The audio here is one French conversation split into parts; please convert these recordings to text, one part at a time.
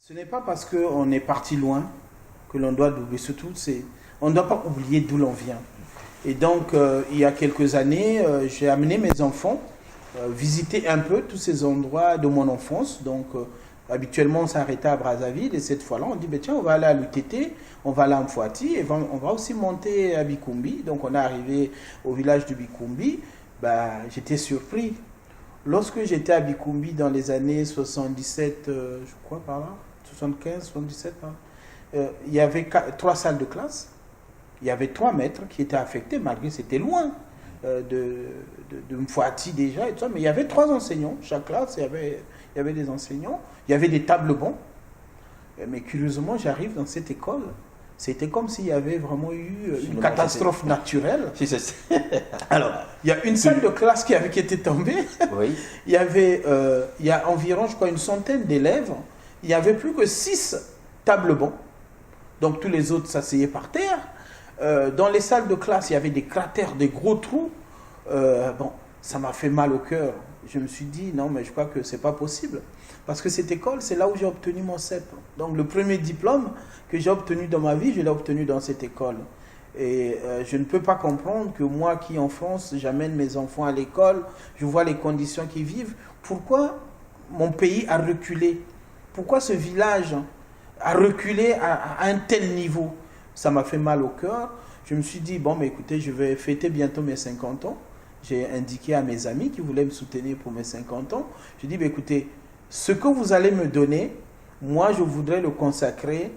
Ce n'est pas parce qu'on est parti loin que l'on doit doubler. Surtout, on ne doit pas oublier d'où l'on vient. Et donc, il y a quelques années, j'ai amené mes enfants visiter un peu tous ces endroits de mon enfance. Donc, habituellement, on s'arrêtait à Brazzaville. Et cette fois-là, on dit, tiens, on va aller à l'UTT, on va aller à Mfouati, et on va aussi monter à Bikumbi. Donc, on est arrivé au village de Bikumbi. J'étais surpris. Lorsque j'étais à Bikumbi dans les années 77, je crois par là, 75, 77, il y avait 3 salles de classe, il y avait 3 maîtres qui étaient affectés, malgré que c'était loin de Mfouati déjà, et tout ça, mais il y avait 3 enseignants, chaque classe, il y avait des enseignants, il y avait des tables bancs, mais curieusement, j'arrive dans cette école, c'était comme s'il y avait vraiment eu une catastrophe naturelle. Alors, il y a une salle de classe qui était tombée. Oui. Il y a environ, je crois, une centaine d'élèves. Il n'y avait plus que 6 tables bancs. Donc, tous les autres s'asseyaient par terre. Dans les salles de classe, il y avait des cratères, des gros trous. Ça m'a fait mal au cœur. Je me suis dit, non, mais je crois que ce n'est pas possible. Parce que cette école, c'est là où j'ai obtenu mon CEP. Donc, le premier diplôme que j'ai obtenu dans ma vie, je l'ai obtenu dans cette école. Et je ne peux pas comprendre que moi qui, en France, j'amène mes enfants à l'école, je vois les conditions qu'ils vivent. Pourquoi mon pays a reculé? Pourquoi ce village a reculé à un tel niveau? Ça m'a fait mal au cœur. Je me suis dit, mais écoutez, je vais fêter bientôt mes 50 ans. J'ai indiqué à mes amis qui voulaient me soutenir pour mes 50 ans. Je dis, écoutez, ce que vous allez me donner, moi, je voudrais le consacrer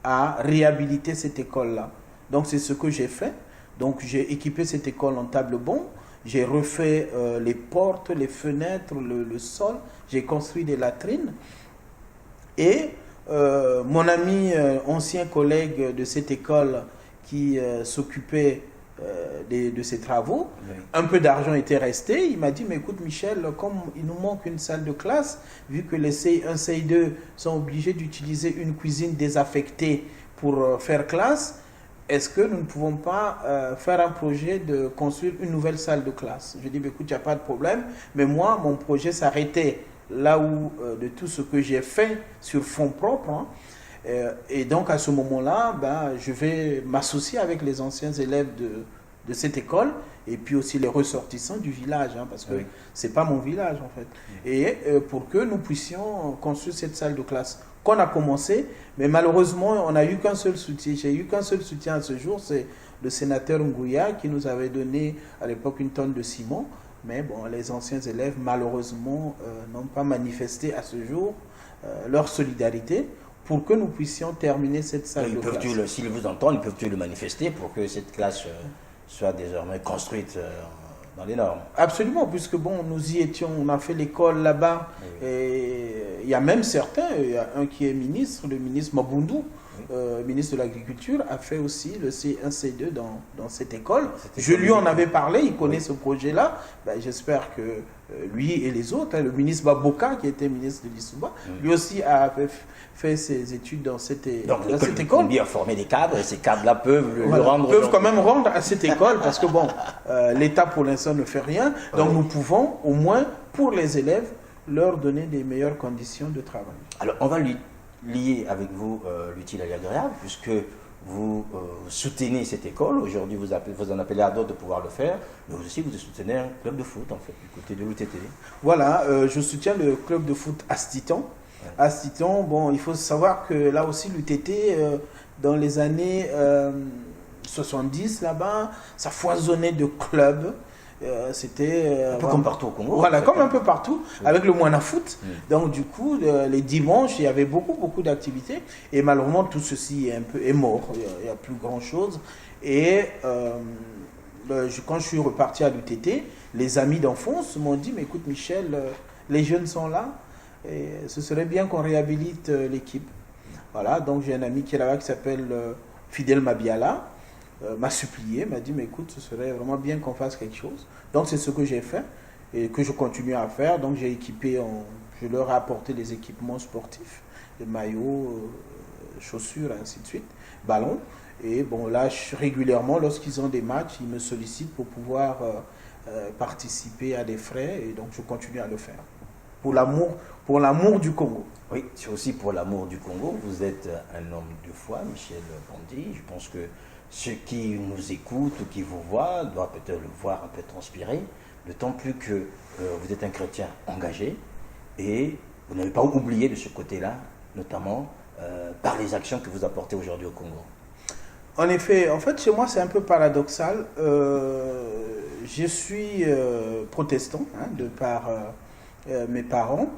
à réhabiliter cette école-là. Donc, c'est ce que j'ai fait. Donc, j'ai équipé cette école en table banc. J'ai refait les portes, les fenêtres, le sol. J'ai construit des latrines. Et mon ami, ancien collègue de cette école qui s'occupait de ces travaux, oui. Un peu d'argent était resté. Il m'a dit, mais écoute Michel, comme il nous manque une salle de classe, vu que les CI1, CI2 sont obligés d'utiliser une cuisine désaffectée pour faire classe, est-ce que nous ne pouvons pas faire un projet de construire une nouvelle salle de classe? Je dis, écoute, il n'y a pas de problème, mais moi, mon projet s'arrêtait là où, de tout ce que j'ai fait sur fonds propres, et donc à ce moment-là, je vais m'associer avec les anciens élèves de cette école et puis aussi les ressortissants du village, parce que ce n'est pas mon village en fait. Et pour que nous puissions construire cette salle de classe qu'on a commencé, mais malheureusement on n'a eu qu'un seul soutien. J'ai eu qu'un seul soutien à ce jour, c'est le sénateur Ngouya qui nous avait donné à l'époque 1 tonne de ciment. Mais les anciens élèves malheureusement n'ont pas manifesté à ce jour leur solidarité pour que nous puissions terminer cette salle de classe. S'ils vous entendent, ils peuvent le manifester pour que cette classe soit désormais construite dans les normes. Absolument, puisque nous y étions, on a fait l'école là-bas, et il y a même certains, il y a un qui est ministre, le ministre Mabundu, ministre de l'Agriculture, a fait aussi le C1, C2 dans cette école. Je lui en avais parlé, il connaît ce projet-là. J'espère que lui et les autres, le ministre Baboka, qui était ministre de l'Issouba, lui aussi a fait ses études dans cette école. Il a formé des cadres, et ces cadres-là peuvent quand même rendre à cette école, parce que l'État pour l'instant ne fait rien. Donc nous pouvons, au moins pour les élèves, leur donner des meilleures conditions de travail. Alors on va lier avec vous l'utile à l'agréable, puisque vous soutenez cette école. Aujourd'hui, vous en appelez à d'autres de pouvoir le faire, mais aussi vous soutenez un club de foot, en fait, du côté de l'UTT. Voilà, je soutiens le club de foot Astiton. Astiton, il faut savoir que là aussi, l'UTT, dans les années 70, là-bas, ça foisonnait de clubs. C'était un peu comme partout au Congo. Voilà, comme un peu partout, avec le Moana Foot. Donc du coup, les dimanches, il y avait beaucoup d'activités. Et malheureusement, tout ceci est mort. Il n'y a plus grand-chose. Et quand je suis reparti à l'UTT, les amis d'enfance m'ont dit, mais écoute Michel, les jeunes sont là, et ce serait bien qu'on réhabilite l'équipe. Voilà, donc j'ai un ami qui est là-bas qui s'appelle Fidel Mabiala. M'a supplié, m'a dit, mais écoute, ce serait vraiment bien qu'on fasse quelque chose. Donc c'est ce que j'ai fait et que je continue à faire. Donc j'ai équipé, je leur ai apporté les équipements sportifs, les maillots, chaussures, ainsi de suite, ballons. Et là, régulièrement, lorsqu'ils ont des matchs, ils me sollicitent pour pouvoir participer à des frais, et donc je continue à le faire. pour l'amour du Congo. Oui, c'est aussi pour l'amour du Congo. Vous êtes un homme de foi, Michel Bondy. Je pense que ceux qui nous écoutent ou qui vous voient doivent peut-être le voir un peu transpirer, d'autant plus que vous êtes un chrétien engagé et vous n'avez pas oublié de ce côté-là, notamment par les actions que vous apportez aujourd'hui au Congo. En effet, en fait, chez moi, c'est un peu paradoxal. Je suis protestant, hein, de par mes parents,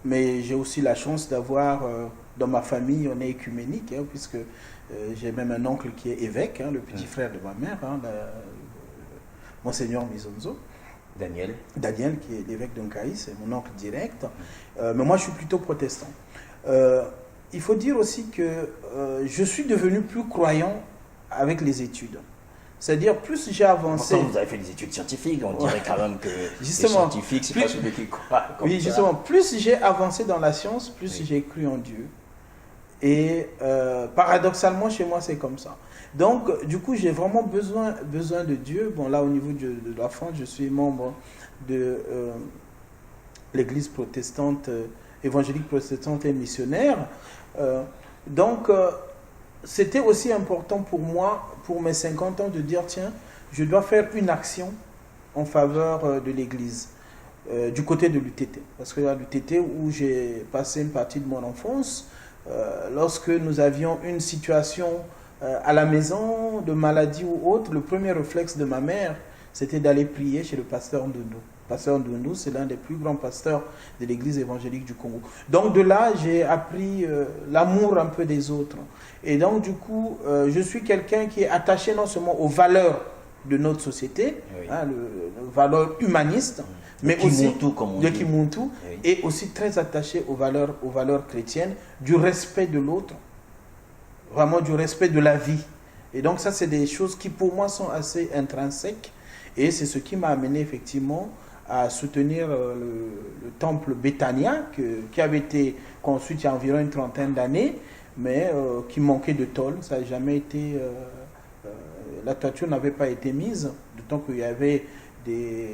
mais j'ai aussi la chance d'avoir, dans ma famille, on est écuménique, hein, puisque j'ai même un oncle qui est évêque, hein, le petit frère de ma mère, hein, Monseigneur Mizonzo. Daniel, qui est l'évêque d'Onkaï, c'est mon oncle direct. Mais moi, je suis plutôt protestant. Il faut dire aussi que je suis devenu plus croyant avec les études. C'est-à-dire, plus j'ai avancé... Pourtant, vous avez fait des études scientifiques, on dirait quand même que justement, les scientifiques, c'est pas celui qui croit. Oui, justement, plus j'ai avancé dans la science, plus j'ai cru en Dieu. Et paradoxalement, chez moi, c'est comme ça. Donc, du coup, j'ai vraiment besoin de Dieu. Bon, là, au niveau de la France, je suis membre de l'église protestante, évangélique protestante et missionnaire. Donc, c'était aussi important pour moi, pour mes 50 ans, de dire, tiens, je dois faire une action en faveur de l'église, du côté de l'UTT. Parce que à l'UTT, où j'ai passé une partie de mon enfance, lorsque nous avions une situation à la maison, de maladie ou autre, le premier réflexe de ma mère, c'était d'aller prier chez le pasteur Ndundu. Le pasteur Ndundu, c'est l'un des plus grands pasteurs de l'église évangélique du Congo. Donc de là, j'ai appris l'amour un peu des autres. Et donc du coup, je suis quelqu'un qui est attaché non seulement aux valeurs de notre société, hein, les valeurs humanistes, mais aussi de Kimuntu, et aussi très attaché aux valeurs chrétiennes, du respect de l'autre, vraiment du respect de la vie. Et donc ça, c'est des choses qui pour moi sont assez intrinsèques, et c'est ce qui m'a amené effectivement à soutenir le temple Bethania, qui avait été construit il y a environ une trentaine d'années, mais qui manquait de tôle. Ça n'a jamais été... la toiture n'avait pas été mise, d'autant qu'il y avait des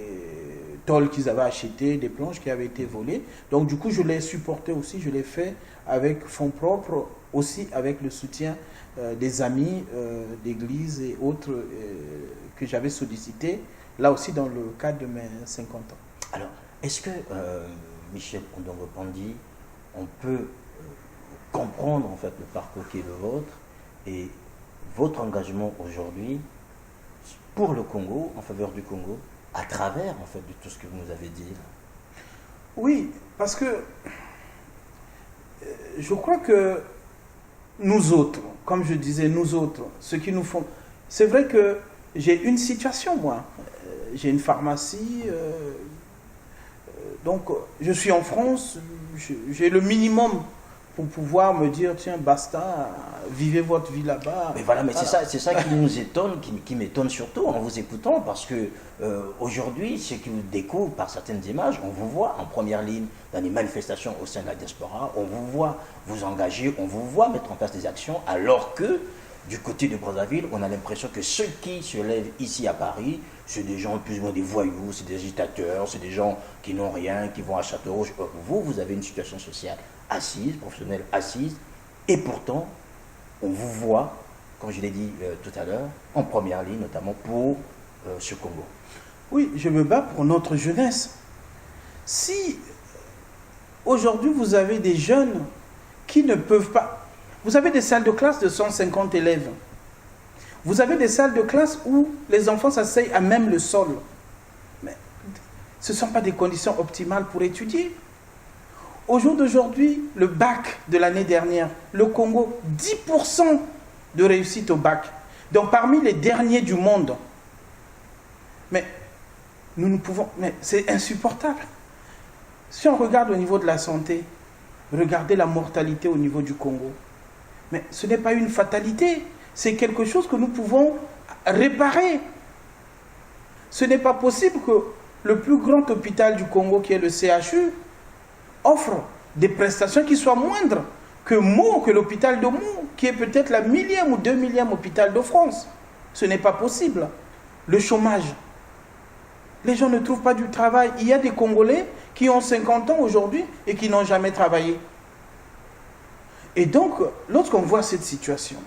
tôles qu'ils avaient achetées, des planches qui avaient été volées. Donc du coup, je l'ai supporté aussi, je l'ai fait avec fonds propres, aussi avec le soutien des amis d'église et autres que j'avais sollicités, là aussi dans le cadre de mes 50 ans. Alors, est-ce que, Michel Ondongo-Pandy, on peut comprendre en fait le parcours qui est le vôtre et votre engagement aujourd'hui pour le Congo, en faveur du Congo, à travers en fait de tout ce que vous nous avez dit? Oui, parce que je crois que nous autres, comme je disais, nous autres, ce qui nous font... C'est vrai que j'ai une situation, moi. J'ai une pharmacie, donc je suis en France, j'ai le minimum pour pouvoir me dire, tiens, basta, vivez votre vie là-bas. Mais voilà, mais voilà. C'est ça qui nous étonne, qui m'étonne surtout en vous écoutant, parce que aujourd'hui, ce qui vous découvre par certaines images, on vous voit en première ligne dans les manifestations au sein de la diaspora, on vous voit vous engager, on vous voit mettre en place des actions, alors que du côté de Brazzaville, on a l'impression que ceux qui se lèvent ici à Paris, c'est des gens plus ou moins des voyous, c'est des agitateurs, c'est des gens qui n'ont rien, qui vont à Châteaurouge. Vous avez une situation sociale assise, professionnelle assise, et pourtant, on vous voit, comme je l'ai dit tout à l'heure, en première ligne, notamment pour ce Congo. Oui, je me bats pour notre jeunesse. Si aujourd'hui vous avez des jeunes qui ne peuvent pas... Vous avez des salles de classe de 150 élèves. Vous avez des salles de classe où les enfants s'asseyent à même le sol. Mais ce ne sont pas des conditions optimales pour étudier. Au jour d'aujourd'hui, le bac de l'année dernière, le Congo, 10% de réussite au bac. Donc parmi les derniers du monde. Mais nous ne pouvons... Mais c'est insupportable. Si on regarde au niveau de la santé, regardez la mortalité au niveau du Congo. Mais ce n'est pas une fatalité, c'est quelque chose que nous pouvons réparer. Ce n'est pas possible que le plus grand hôpital du Congo, qui est le CHU, offre des prestations qui soient moindres que l'hôpital de Mou, qui est peut-être la 1000e ou 2000e hôpital de France. Ce n'est pas possible. Le chômage. Les gens ne trouvent pas du travail. Il y a des Congolais qui ont 50 ans aujourd'hui et qui n'ont jamais travaillé. Et donc, lorsqu'on voit cette situation,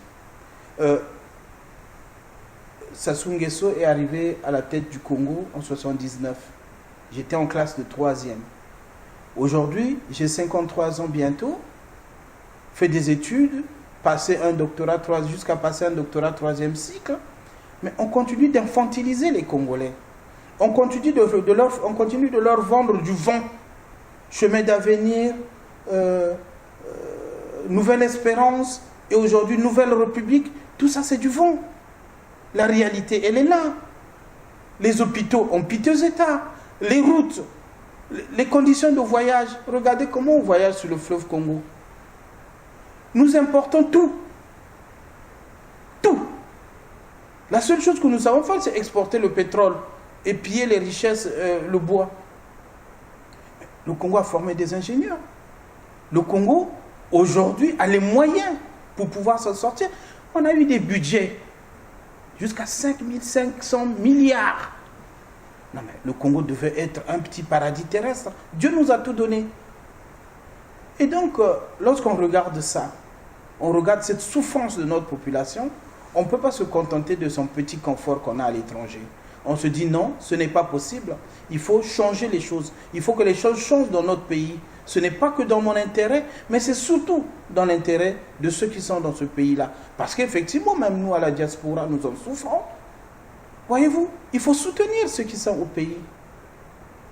Sassou Nguesso est arrivé à la tête du Congo en 1979. J'étais en classe de 3e. Aujourd'hui, j'ai 53 ans bientôt, fait des études, passé un doctorat, jusqu'à passer un doctorat 3e cycle, mais on continue d'infantiliser les Congolais. On continue de leur vendre du vent, chemin d'avenir, nouvelle espérance, et aujourd'hui nouvelle république. Tout ça, c'est du vent. La réalité, elle est là. Les hôpitaux en piteux état, les routes, les conditions de voyage. Regardez comment on voyage sur le fleuve Congo. Nous importons tout. Tout. La seule chose que nous savons faire, c'est exporter le pétrole et piller les richesses, le bois. Le Congo a formé des ingénieurs. Le Congo, aujourd'hui, a les moyens pour pouvoir s'en sortir. On a eu des budgets jusqu'à 5 500 milliards. Non, mais le Congo devait être un petit paradis terrestre. Dieu nous a tout donné. Et donc, lorsqu'on regarde ça, on regarde cette souffrance de notre population, on ne peut pas se contenter de son petit confort qu'on a à l'étranger. On se dit non, ce n'est pas possible. Il faut changer les choses. Il faut que les choses changent dans notre pays. Ce n'est pas que dans mon intérêt, mais c'est surtout dans l'intérêt de ceux qui sont dans ce pays-là. Parce qu'effectivement, même nous, à la diaspora, nous en souffrons. Voyez-vous, il faut soutenir ceux qui sont au pays.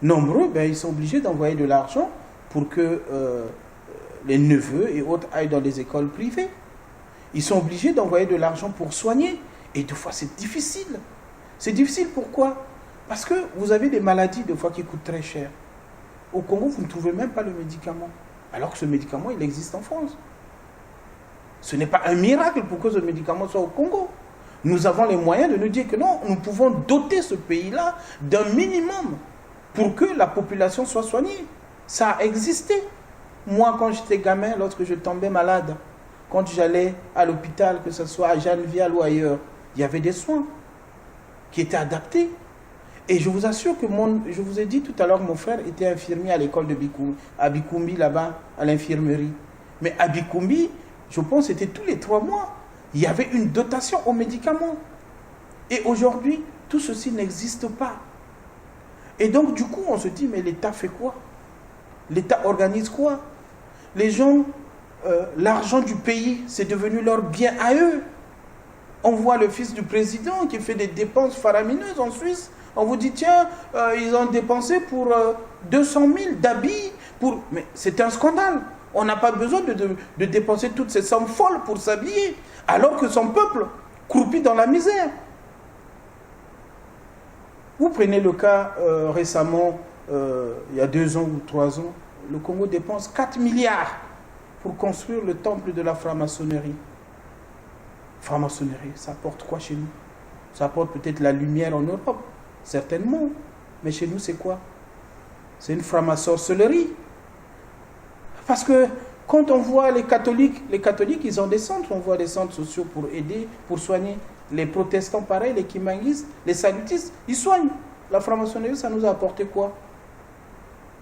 Nombreux, ils sont obligés d'envoyer de l'argent pour que les neveux et autres aillent dans les écoles privées. Ils sont obligés d'envoyer de l'argent pour soigner. Et des fois, c'est difficile. C'est difficile, pourquoi? Parce que vous avez des maladies, des fois, qui coûtent très cher. Au Congo, vous ne trouvez même pas le médicament. Alors que ce médicament, il existe en France. Ce n'est pas un miracle pour que ce médicament soit au Congo. Nous avons les moyens de nous dire que non, nous pouvons doter ce pays-là d'un minimum pour que la population soit soignée. Ça a existé. Moi, quand j'étais gamin, lorsque je tombais malade, quand j'allais à l'hôpital, que ce soit à Jeannevial ou ailleurs, il y avait des soins qui étaient adaptés. Et je vous assure que je vous ai dit tout à l'heure, mon frère était infirmier à l'école de Bikumbi, à Bikumbi, là-bas, à l'infirmerie. Mais à Bikumbi, je pense que c'était tous les 3 mois. Il y avait une dotation aux médicaments. Et aujourd'hui, tout ceci n'existe pas. Et donc, du coup, on se dit, mais l'État fait quoi? L'État organise quoi? Les gens, l'argent du pays, c'est devenu leur bien à eux. On voit le fils du président qui fait des dépenses faramineuses en Suisse. On vous dit, tiens, ils ont dépensé pour 200 000 d'habits. Mais c'est un scandale. On n'a pas besoin de dépenser toutes ces sommes folles pour s'habiller, alors que son peuple croupit dans la misère. Vous prenez le cas récemment, il y a 2 ans ou 3 ans, le Congo dépense 4 milliards pour construire le temple de la franc-maçonnerie. Franc-maçonnerie, ça apporte quoi chez nous? Ça apporte peut-être la lumière en Europe, certainement. Mais chez nous, c'est quoi? C'est une franc-maçonnerie. Parce que quand on voit les catholiques, ils ont des centres, on voit des centres sociaux pour aider, pour soigner. Les protestants, pareil, les kimanguistes, les salutistes, ils soignent. La franc-maçonnerie, ça nous a apporté quoi?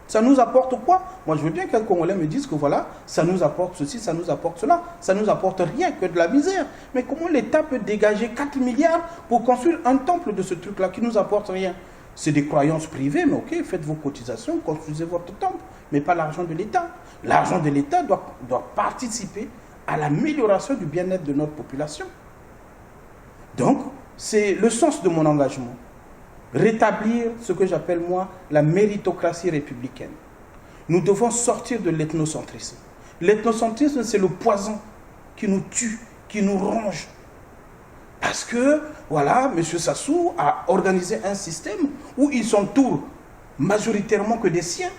Ça nous apporte quoi? Moi, je veux bien qu'un Congolais me dise que voilà, ça nous apporte ceci, ça nous apporte cela. Ça nous apporte rien que de la misère. Mais comment l'État peut dégager 4 milliards pour construire un temple de ce truc-là qui nous apporte rien? C'est des croyances privées, mais ok, faites vos cotisations, construisez votre temple, mais pas l'argent de l'État. L'argent de l'État doit participer à l'amélioration du bien-être de notre population. Donc, c'est le sens de mon engagement. Rétablir ce que j'appelle, moi, la méritocratie républicaine. Nous devons sortir de l'ethnocentrisme. L'ethnocentrisme, c'est le poison qui nous tue, qui nous ronge. Parce que, voilà, M. Sassou a organisé un système où il s'entoure majoritairement que des siens.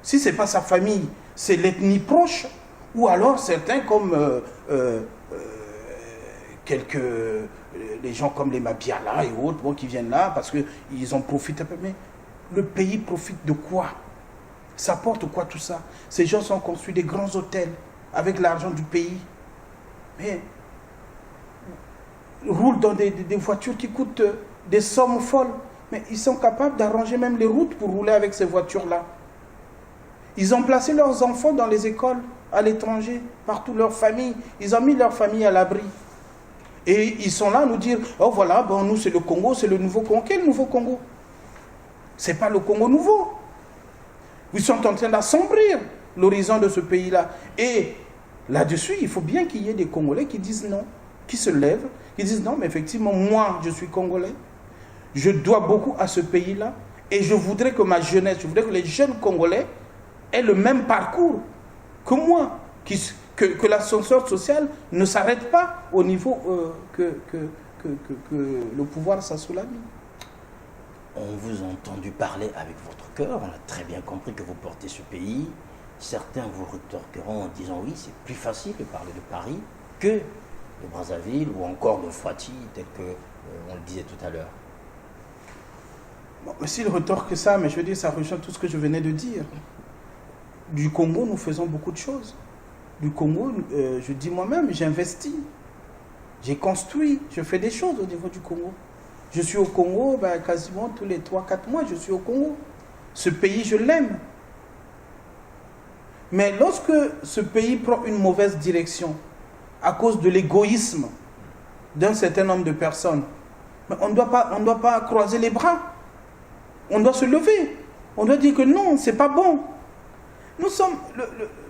Si ce n'est pas sa famille, c'est l'ethnie proche. Ou alors certains comme les gens comme les Mabiala et autres, qui viennent là parce qu'ils en profitent un peu. Mais le pays profite de quoi? Ça apporte quoi tout ça? Ces gens ont construit des grands hôtels avec l'argent du pays. Mais roulent dans des voitures qui coûtent des sommes folles. Mais ils sont capables d'arranger même les routes pour rouler avec ces voitures-là. Ils ont placé leurs enfants dans les écoles à l'étranger, partout, leur famille. Ils ont mis leur famille à l'abri. Et ils sont là à nous dire, oh voilà, bon, nous c'est le Congo, c'est le nouveau Congo. Quel nouveau Congo? Ce n'est pas le Congo nouveau. Ils sont en train d'assombrir l'horizon de ce pays-là. Et là-dessus, il faut bien qu'il y ait des Congolais qui disent non, qui se lèvent, qui disent non, mais effectivement, moi, je suis Congolais. Je dois beaucoup à ce pays-là. Et je voudrais que ma jeunesse, je voudrais que les jeunes Congolais aient le même parcours que moi. Que l'ascenseur social ne s'arrête pas au niveau que le pouvoir Sassou l'a mis. On vous a entendu parler avec votre cœur, on a très bien compris que vous portez ce pays. Certains vous rétorqueront en disant oui, c'est plus facile de parler de Paris que de Brazzaville ou encore de Fouati, tel que on le disait tout à l'heure. Bon, mais s'il retorque ça, mais je veux dire, ça rejoint tout ce que je venais de dire. Du Congo, nous faisons beaucoup de choses. Du Congo, je dis moi-même, j'investis, j'ai construit, je fais des choses au niveau du Congo. Je suis au Congo quasiment tous les 3-4 mois, je suis au Congo. Ce pays, je l'aime. Mais lorsque ce pays prend une mauvaise direction, à cause de l'égoïsme d'un certain nombre de personnes, on ne doit pas croiser les bras. On doit se lever. On doit dire que non, c'est pas bon. Nous sommes...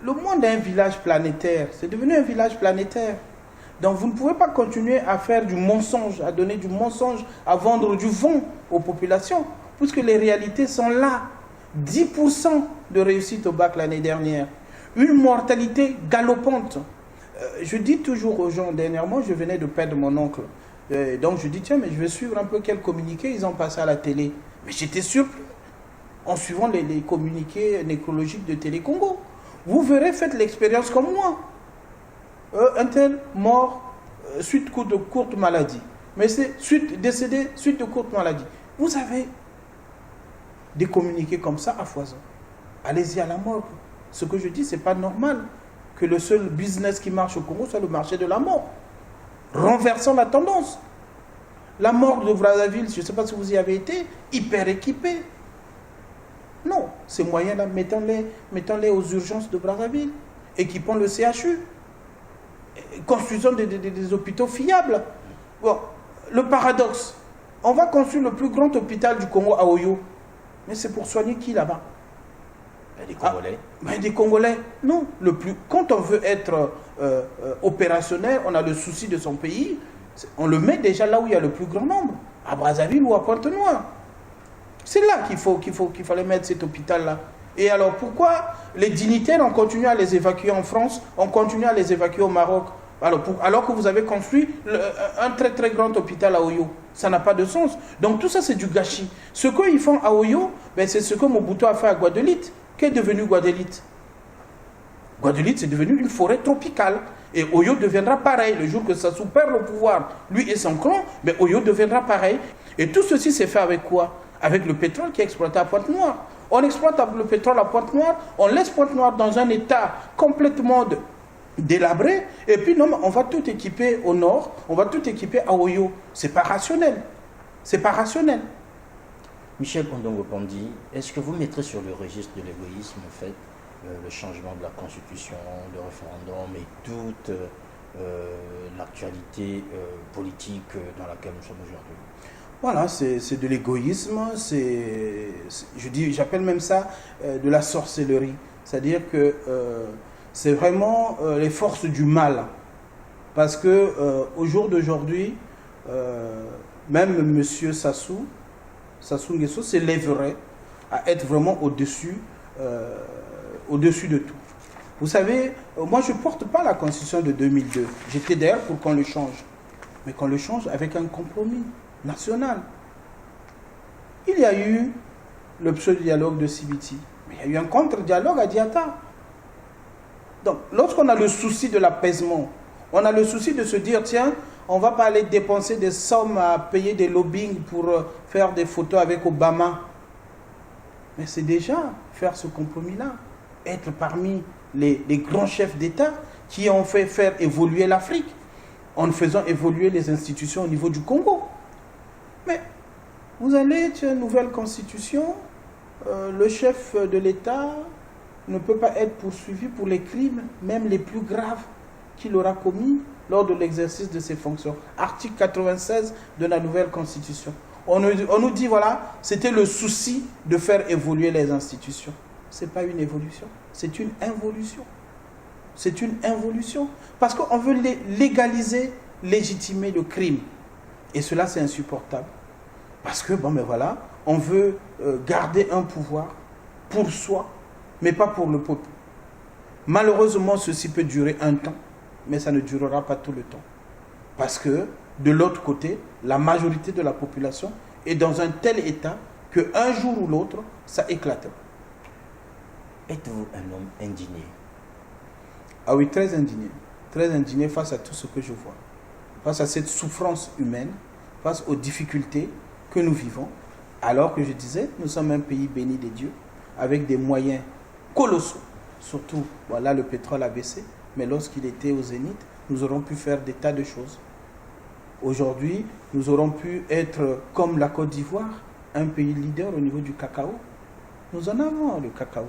Le monde est un village planétaire. C'est devenu un village planétaire. Donc vous ne pouvez pas continuer à faire du mensonge, à donner du mensonge, à vendre du vent aux populations, puisque les réalités sont là. 10% de réussite au bac l'année dernière. Une mortalité galopante. Je dis toujours aux gens, dernièrement, je venais de perdre mon oncle. Donc je dis, tiens, mais je vais suivre un peu quel communiqué ils ont passé à la télé. Mais j'étais surpris en suivant les communiqués nécrologiques de Télé Congo. Vous verrez, faites l'expérience comme moi. Un tel mort suite de courte maladie. Mais c'est décédé suite de courte maladie. Vous avez des communiqués comme ça à foison. Allez-y à la morgue. Ce que je dis, c'est pas normal que le seul business qui marche au Congo soit le marché de la mort. Renversons la tendance. La morgue de Brazzaville, je ne sais pas si vous y avez été, hyper équipée. Non, ces moyens-là, mettons-les aux urgences de Brazzaville. Équipons le CHU. Construisons des hôpitaux fiables. Bon, le paradoxe, on va construire le plus grand hôpital du Congo à Oyo. Mais c'est pour soigner qui là-bas? Des Congolais. Des Congolais. Non, quand on veut être opérationnel, on a le souci de son pays, on le met déjà là où il y a le plus grand nombre, à Brazzaville ou à Pointe-Noire. C'est là qu'il fallait mettre cet hôpital-là. Et alors pourquoi les dignitaires, on continue à les évacuer en France, on continue à les évacuer au Maroc, alors que vous avez construit un très très grand hôpital à Oyo? Ça n'a pas de sens. Donc tout ça c'est du gâchis. Ce qu'ils font à Oyo, c'est ce que Mobutu a fait à Guadeloupe. Qu'est devenu Guadeloupe? Guadeloupe, c'est devenu une forêt tropicale. Et Oyo deviendra pareil. Le jour que Sassou perd le pouvoir, lui et son clan, Oyo deviendra pareil. Et tout ceci s'est fait avec quoi? Avec le pétrole qui est exploité à Pointe-Noire. On exploite le pétrole à Pointe-Noire, on laisse Pointe-Noire dans un état complètement délabré, et puis non, on va tout équiper au nord, on va tout équiper à Oyo. C'est pas rationnel. C'est pas rationnel. Michel Ondongo-Pandi, est-ce que vous mettrez sur le registre de l'égoïsme, en fait, le changement de la Constitution, le référendum et toute l'actualité politique dans laquelle nous sommes aujourd'hui? Voilà, c'est de l'égoïsme, j'appelle même ça de la sorcellerie. C'est-à-dire que c'est vraiment les forces du mal. Parce que au jour d'aujourd'hui, même M. Sassou Nguesso s'élèverait à être vraiment au-dessus de tout. Vous savez, moi je ne porte pas la Constitution de 2002. J'étais d'ailleurs pour qu'on le change. Mais qu'on le change avec un compromis national. Il y a eu le pseudo-dialogue de Sibiti, mais il y a eu un contre-dialogue à Diata. Donc, lorsqu'on a le souci de l'apaisement, on a le souci de se dire, tiens, on ne va pas aller dépenser des sommes à payer des lobbying pour faire des photos avec Obama. Mais c'est déjà faire ce compromis-là, être parmi les grands chefs d'État qui ont fait faire évoluer l'Afrique en faisant évoluer les institutions au niveau du Congo. Mais vous allez, tiens, nouvelle constitution, le chef de l'État, ne peut pas être poursuivi pour les crimes, même les plus graves, qu'il aura commis lors de l'exercice de ses fonctions. Article 96 de la nouvelle Constitution. On nous dit, voilà, c'était le souci de faire évoluer les institutions. Ce n'est pas une évolution, c'est une involution. C'est une involution. Parce qu'on veut légaliser, légitimer le crime. Et cela, c'est insupportable. Parce que, bon, mais voilà, on veut garder un pouvoir pour soi, mais pas pour le peuple. Malheureusement, ceci peut durer un temps, mais ça ne durera pas tout le temps. Parce que, de l'autre côté, la majorité de la population est dans un tel état qu'un jour ou l'autre, ça éclatera. Êtes-vous un homme indigné? Ah oui, très indigné face à tout ce que je vois, face à cette souffrance humaine, face aux difficultés que nous vivons, alors que je disais, nous sommes un pays béni des dieux, avec des moyens colossaux, surtout, voilà, le pétrole a baissé, mais lorsqu'il était au zénith, nous aurons pu faire des tas de choses. Aujourd'hui, nous aurons pu être comme la Côte d'Ivoire, un pays leader au niveau du cacao. Nous en avons le cacao.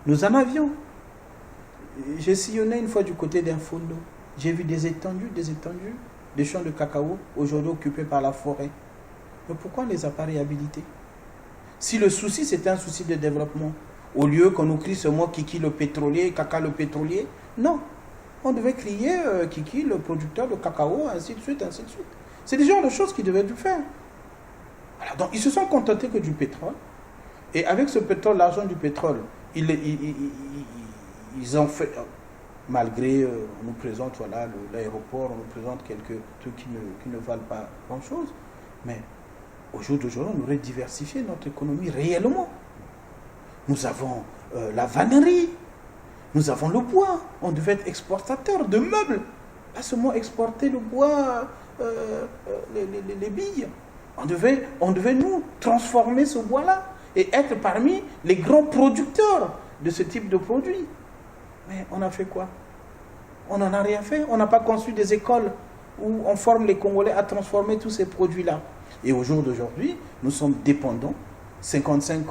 Nous en avions. J'ai sillonné une fois du côté d'Infondo. J'ai vu des étendues, des champs de cacao, aujourd'hui occupés par la forêt. Mais pourquoi on ne les a pas réhabilités? Si le souci, c'était un souci de développement, au lieu qu'on nous crie ce mot Kiki le pétrolier, Kaka le pétrolier, non. On devait crier Kiki le producteur de cacao, ainsi de suite, ainsi de suite. C'est des genres de choses qu'ils devaient faire. Voilà, donc ils se sont contentés que du pétrole. Et avec ce pétrole, l'argent du pétrole, ils ont fait, malgré, on nous présente, voilà, l'aéroport, on nous présente quelques trucs qui ne valent pas grand-chose, mais au jour d'aujourd'hui, on aurait diversifié notre économie réellement. Nous avons la vannerie, nous avons le bois, on devait être exportateur de meubles, pas seulement exporter le bois, les billes. On devait nous transformer ce bois-là et être parmi les grands producteurs de ce type de produits. Mais on a fait quoi? On n'en a rien fait. On n'a pas conçu des écoles où on forme les Congolais à transformer tous ces produits-là. Et au jour d'aujourd'hui, nous sommes dépendants. 55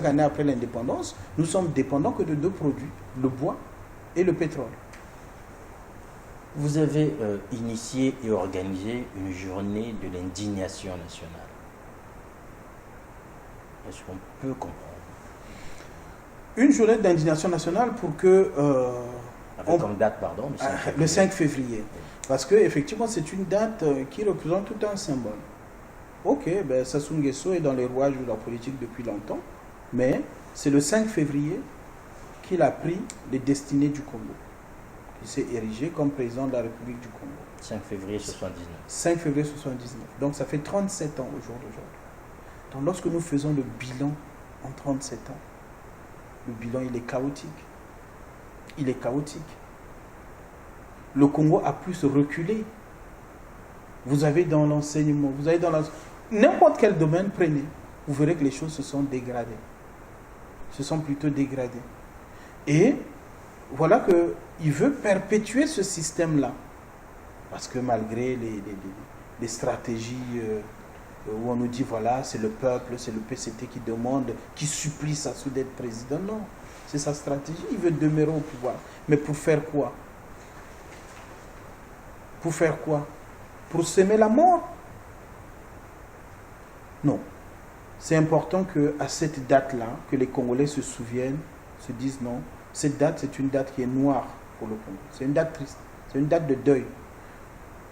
années après l'indépendance, nous sommes dépendants que de deux produits, le bois et le pétrole. Vous avez initié et organisé une journée de l'indignation nationale. Est-ce qu'on peut comprendre? Une journée d'indignation nationale pour que... comme date, pardon, le 5 février. Parce qu'effectivement, c'est une date qui représente tout un symbole. Ok, ben, Sassou Nguesso est dans les rouages de la politique depuis longtemps, mais c'est le 5 février qu'il a pris les destinées du Congo. Il s'est érigé comme président de la République du Congo. 5 février 79. 5 février 79. Donc ça fait 37 ans au jour d'aujourd'hui. Donc lorsque nous faisons le bilan en 37 ans, le bilan il est chaotique. Il est chaotique. Le Congo a pu se reculer. Vous avez dans l'enseignement, vous avez dans n'importe quel domaine, prenez, vous verrez que les choses se sont dégradées. Se sont plutôt dégradées. Et voilà qu'il veut perpétuer ce système-là. Parce que malgré les stratégies où on nous dit, voilà, c'est le peuple, c'est le PCT qui demande, qui supplie Sassou d'être président, non. C'est sa stratégie, il veut demeurer au pouvoir. Mais pour faire quoi? Pour faire quoi? Pour semer la mort? Non. C'est important qu'à cette date-là, que les Congolais se souviennent, se disent non, cette date, c'est une date qui est noire pour le Congo. C'est une date triste, c'est une date de deuil.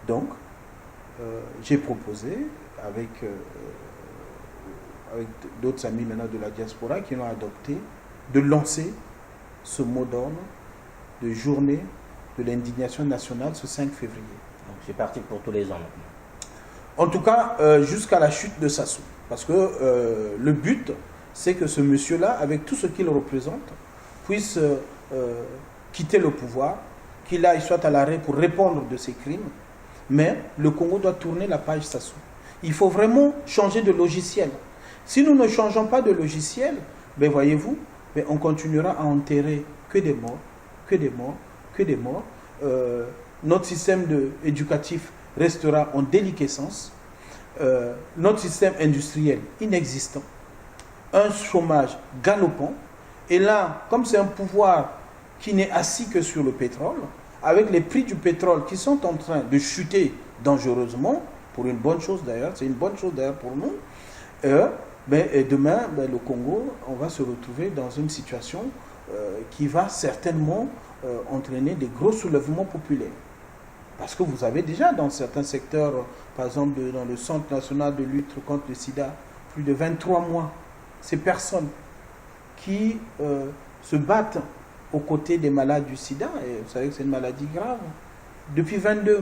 Donc, j'ai proposé, avec d'autres amis maintenant de la diaspora qui l'ont adopté, de lancer ce mot d'ordre de journée de l'indignation nationale ce 5 février. Donc c'est parti pour tous les ans maintenant. En tout cas, jusqu'à la chute de Sassou. Parce que le but, c'est que ce monsieur-là, avec tout ce qu'il représente, puisse quitter le pouvoir, qu'il aille soit à l'arrêt pour répondre de ses crimes, mais le Congo doit tourner la page Sassou. Il faut vraiment changer de logiciel. Si nous ne changeons pas de logiciel, ben voyez-vous, ben on continuera à enterrer que des morts, que des morts, que des morts. Notre système éducatif restera en déliquescence. Notre système industriel inexistant. un chômage galopant. Et là, comme c'est un pouvoir qui n'est assis que sur le pétrole, avec les prix du pétrole qui sont en train de chuter dangereusement, pour une bonne chose d'ailleurs, c'est une bonne chose d'ailleurs pour nous, et demain, le Congo, on va se retrouver dans une situation qui va certainement entraîner des gros soulèvements populaires. Parce que vous avez déjà dans certains secteurs, par exemple dans le Centre national de lutte contre le sida, plus de 23 mois, ces personnes qui se battent aux côtés des malades du sida, et vous savez que c'est une maladie grave, depuis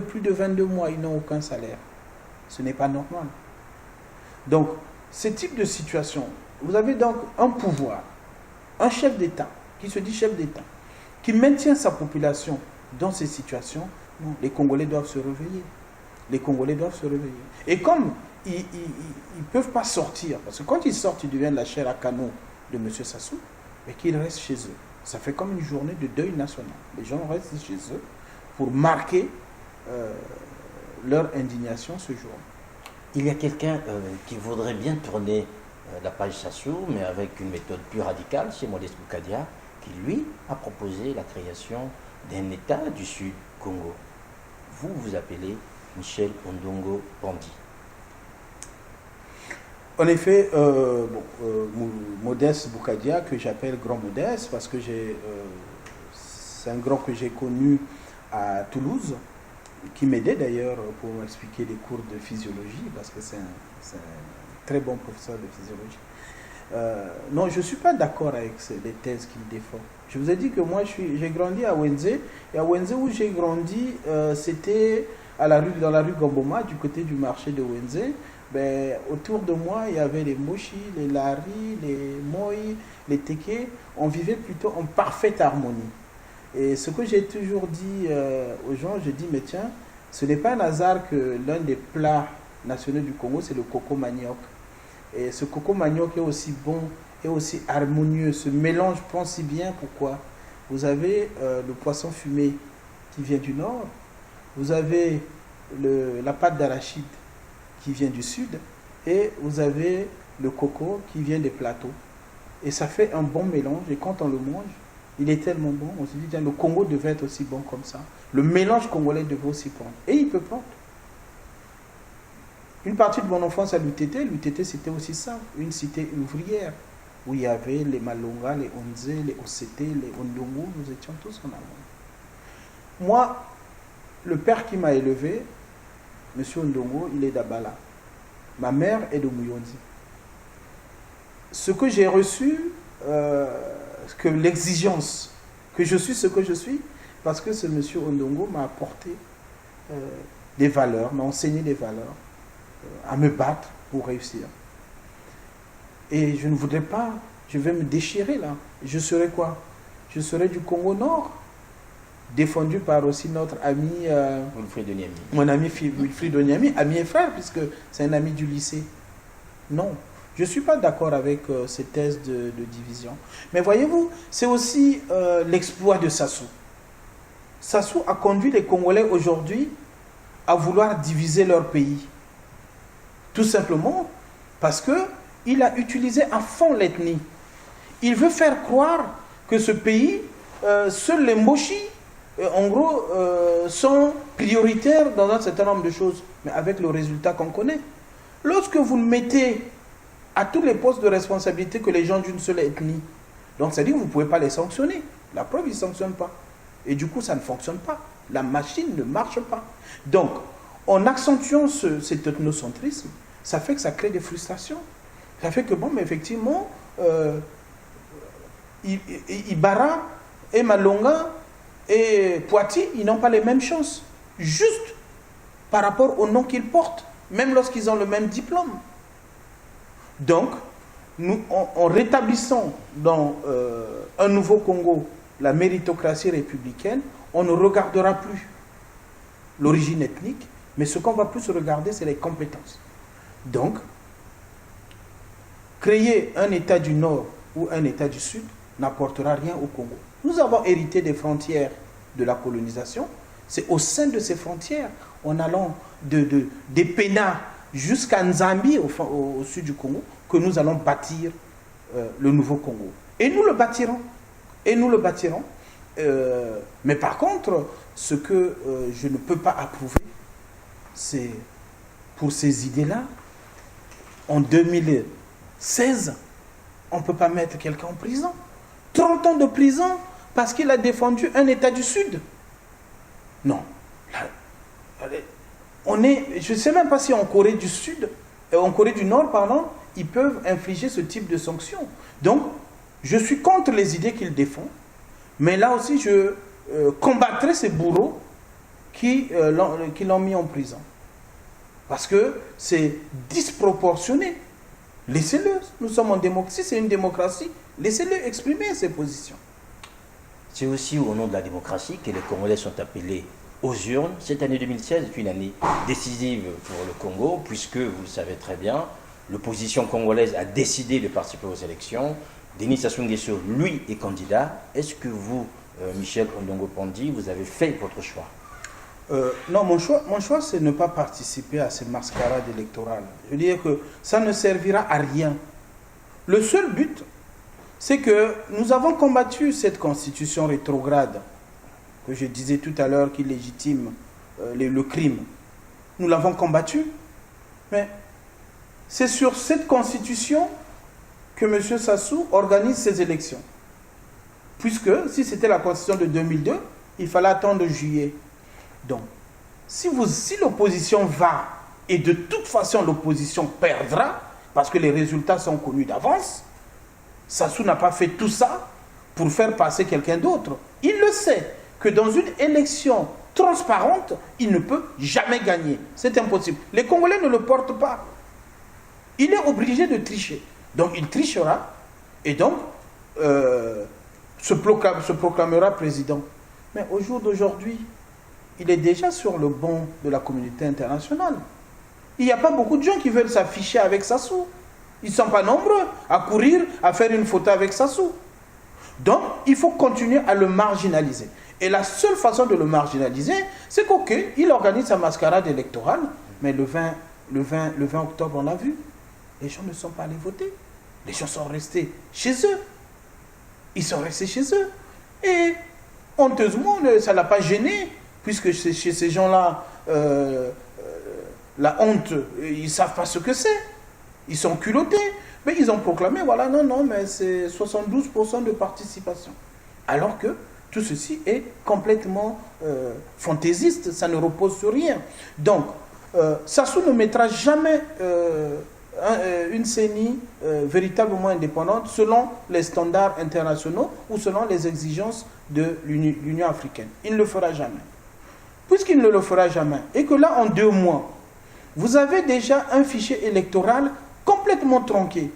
plus de 22 mois, ils n'ont aucun salaire. Ce n'est pas normal. Donc, ce type de situation, vous avez donc un pouvoir, un chef d'État, qui se dit chef d'État, qui maintient sa population dans ces situations. Non, les Congolais doivent se réveiller. Les Congolais doivent se réveiller. Et comme ils ne peuvent pas sortir, parce que quand ils sortent, ils deviennent la chair à canon de M. Sassou, mais qu'ils restent chez eux. Ça fait comme une journée de deuil national. Les gens restent chez eux pour marquer leur indignation ce jour. Il y a quelqu'un qui voudrait bien tourner la page Sassou, mais avec une méthode plus radicale, c'est Modeste Boukadia, qui lui a proposé la création d'un État du Sud Congo. Vous vous appelez Michel Ondongo Pandi. En effet, Modeste Boukadia, que j'appelle Grand Modeste, parce que c'est un grand que j'ai connu à Toulouse, qui m'aidait d'ailleurs pour m'expliquer les cours de physiologie, parce que c'est un très bon professeur de physiologie. Non, je ne suis pas d'accord avec les thèses qu'il défend. Je vous ai dit que moi, j'ai grandi à Wenze, et à Wenze où j'ai grandi, c'était dans la rue Gamboma, du côté du marché de Wenze. Autour de moi, il y avait les Moshi, les Lari, les Moi, les Teke. On vivait plutôt en parfaite harmonie. Et ce que j'ai toujours dit aux gens, je dis, mais tiens, ce n'est pas un hasard que l'un des plats nationaux du Congo, c'est le coco manioc. Et ce coco manioc est aussi bon et aussi harmonieux, ce mélange prend si bien. Pourquoi? Vous avez le poisson fumé qui vient du nord, vous avez la pâte d'arachide qui vient du sud, et vous avez le coco qui vient des plateaux. Et ça fait un bon mélange, et quand on le mange, il est tellement bon, on se dit, tiens, le Congo devait être aussi bon comme ça. Le mélange congolais devait aussi prendre. Et il peut prendre. Une partie de mon enfance à l'UTT, c'était aussi ça, une cité ouvrière, où il y avait les Malonga, les Onze, les OCT, les Ondongo, nous étions tous en Allemagne. Moi, le père qui m'a élevé, M. Ondongo, il est d'Abala. Ma mère est de Muyonzi. Ce que j'ai reçu, que l'exigence, que je suis ce que je suis, parce que ce M. Ondongo m'a apporté des valeurs, m'a enseigné des valeurs, à me battre pour réussir. Et je ne voudrais pas, je vais me déchirer là. Je serai quoi? Je serai du Congo Nord, défendu par aussi notre ami Wilfried Onyami. Mon ami Wilfried Onyami, ami et frère, puisque c'est un ami du lycée. Non, je ne suis pas d'accord avec ces thèses de division. Mais voyez-vous, c'est aussi l'exploit de Sassou. Sassou a conduit les Congolais aujourd'hui à vouloir diviser leur pays. Tout simplement parce qu'il a utilisé à fond l'ethnie. Il veut faire croire que ce pays, seuls les Moshi, en gros, sont prioritaires dans un certain nombre de choses, mais avec le résultat qu'on connaît. Lorsque vous mettez à tous les postes de responsabilité que les gens d'une seule ethnie, donc c'est-à-dire que vous ne pouvez pas les sanctionner. La preuve, ils ne sanctionnent pas. Et du coup, ça ne fonctionne pas. La machine ne marche pas. Donc, en accentuant cet ethnocentrisme, ça fait que ça crée des frustrations. Ça fait que, bon, mais effectivement, Ibara et Malonga et Poitiers, ils n'ont pas les mêmes chances. Juste par rapport au nom qu'ils portent, même lorsqu'ils ont le même diplôme. Donc, en rétablissant dans un nouveau Congo la méritocratie républicaine, on ne regardera plus l'origine ethnique, mais ce qu'on va plus regarder, c'est les compétences. Donc, créer un État du Nord ou un État du Sud n'apportera rien au Congo. Nous avons hérité des frontières de la colonisation. C'est au sein de ces frontières, en allant des Pénas jusqu'à Nzambi, au sud du Congo, que nous allons bâtir le nouveau Congo. Et nous le bâtirons. Et nous le bâtirons. Mais par contre, ce que je ne peux pas approuver, c'est pour ces idées-là, en 2016, on ne peut pas mettre quelqu'un en prison. 30 ans de prison parce qu'il a défendu un État du Sud. Non. Je ne sais même pas si en Corée du Sud, en Corée du Nord, pardon, ils peuvent infliger ce type de sanctions. Donc, je suis contre les idées qu'il défend, mais là aussi, je combattrai ces bourreaux qui l'ont mis en prison. Parce que c'est disproportionné. Laissez-le. Nous sommes en démocratie, c'est une démocratie. Laissez-le exprimer ses positions. C'est aussi au nom de la démocratie que les Congolais sont appelés aux urnes. Cette année 2016 est une année décisive pour le Congo, puisque, vous le savez très bien, l'opposition congolaise a décidé de participer aux élections. Denis Sassou Nguesso, lui, est candidat. Est-ce que vous, Michel Ondongo-Pandi, vous avez fait votre choix? Non, mon choix, c'est ne pas participer à ces mascarades électorales. Je veux dire que ça ne servira à rien. Le seul but, c'est que nous avons combattu cette constitution rétrograde, que je disais tout à l'heure, qui légitime le crime. Nous l'avons combattu, mais c'est sur cette constitution que M. Sassou organise ses élections. Puisque, si c'était la constitution de 2002, il fallait attendre juillet. Donc, si l'opposition va, et de toute façon l'opposition perdra, parce que les résultats sont connus d'avance, Sassou n'a pas fait tout ça pour faire passer quelqu'un d'autre. Il le sait, que dans une élection transparente, il ne peut jamais gagner. C'est impossible. Les Congolais ne le portent pas. Il est obligé de tricher. Donc il trichera, et donc se proclamera président. Mais au jour d'aujourd'hui, il est déjà sur le banc de la communauté internationale. Il n'y a pas beaucoup de gens qui veulent s'afficher avec Sassou. Ils ne sont pas nombreux à courir, à faire une photo avec Sassou. Donc, il faut continuer à le marginaliser. Et la seule façon de le marginaliser, c'est qu'il organise sa mascarade électorale. Mais le 20 octobre, on l'a vu, les gens ne sont pas allés voter. Les gens sont restés chez eux. Ils sont restés chez eux. Et honteusement, ça ne l'a pas gêné. Puisque chez ces gens-là, la honte, ils ne savent pas ce que c'est. Ils sont culottés. Mais ils ont proclamé, voilà, non, mais c'est 72% de participation. Alors que tout ceci est complètement fantaisiste, ça ne repose sur rien. Donc, Sassou ne mettra jamais une CENI véritablement indépendante selon les standards internationaux ou selon les exigences de l'Union africaine. Il ne le fera jamais. Puisqu'il ne le fera jamais, et que là, en 2 mois, vous avez déjà un fichier électoral complètement tronqué.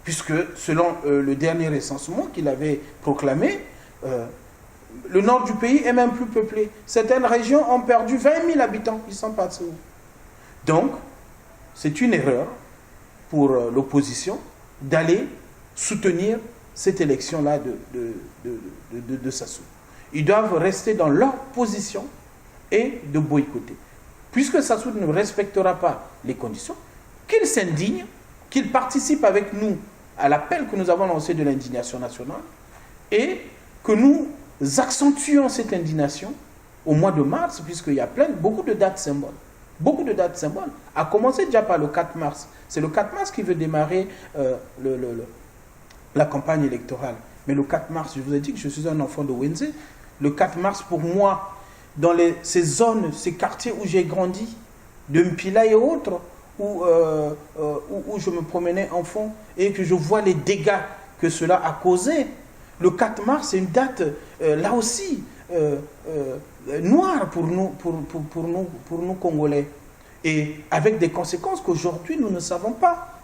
Puisque, selon le dernier recensement qu'il avait proclamé, le nord du pays est même plus peuplé. Certaines régions ont perdu 20 000 habitants. Ils sont passés où? Donc, c'est une erreur pour l'opposition d'aller soutenir cette élection-là de Sassou. Ils doivent rester dans leur position et de boycotter. Puisque Sassou ne respectera pas les conditions, qu'il s'indigne, qu'il participe avec nous à l'appel que nous avons lancé de l'indignation nationale et que nous accentuons cette indignation au mois de mars, puisqu'il y a beaucoup de dates symboles. Beaucoup de dates symboles, à commencer déjà par le 4 mars. C'est le 4 mars qui veut démarrer la campagne électorale. Mais le 4 mars, je vous ai dit que je suis un enfant de Wenze. Le 4 mars, pour moi, dans ces zones, ces quartiers où j'ai grandi, de Mpila et autres, où je me promenais enfant et que je vois les dégâts que cela a causé, le 4 mars, c'est une date, là aussi, noire pour nous Congolais. Et avec des conséquences qu'aujourd'hui, nous ne savons pas.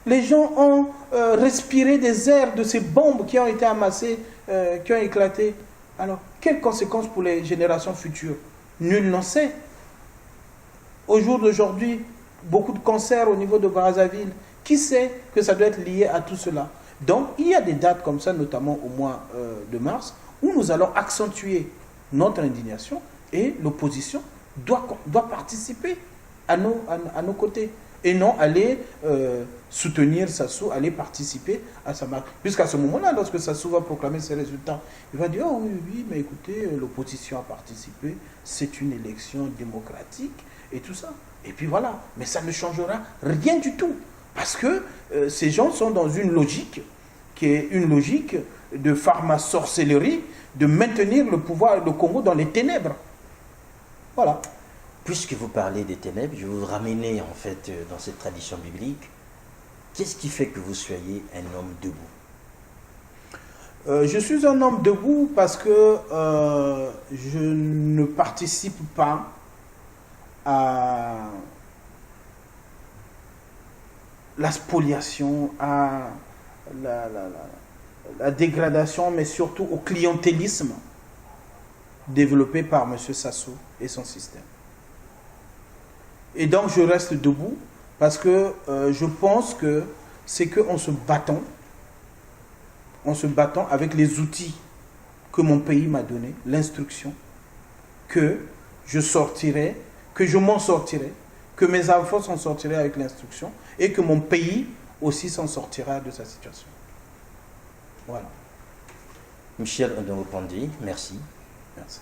Les gens ont respiré des airs de ces bombes qui ont été amassées, qui ont éclaté. Alors, quelles conséquences pour les générations futures? Nul n'en sait. Au jour d'aujourd'hui, beaucoup de cancers au niveau de Brazzaville. Qui sait que ça doit être lié à tout cela? Donc, il y a des dates comme ça, notamment au mois de mars, où nous allons accentuer notre indignation et l'opposition doit participer à nos côtés. et non aller soutenir Sassou, aller participer à sa marche. Puisqu'à ce moment-là, lorsque Sassou va proclamer ses résultats, il va dire, oh oui, oui, mais écoutez, l'opposition a participé, c'est une élection démocratique et tout ça. Et puis voilà, mais ça ne changera rien du tout, parce que ces gens sont dans une logique qui est une logique de pharma-sorcellerie, de maintenir le pouvoir, le Congo dans les ténèbres. Voilà. Puisque vous parlez des ténèbres, je vais vous ramener en fait dans cette tradition biblique. Qu'est-ce qui fait que vous soyez un homme debout? Je suis un homme debout parce que je ne participe pas à la spoliation, à la dégradation, mais surtout au clientélisme développé par M. Sassou et son système. Et donc je reste debout parce que je pense que c'est qu'en se battant avec les outils que mon pays m'a donné, l'instruction, que je sortirai, que je m'en sortirai, que mes enfants s'en sortiraient avec l'instruction et que mon pays aussi s'en sortira de sa situation. Voilà. Michel Ndongo Pandi, merci. Merci.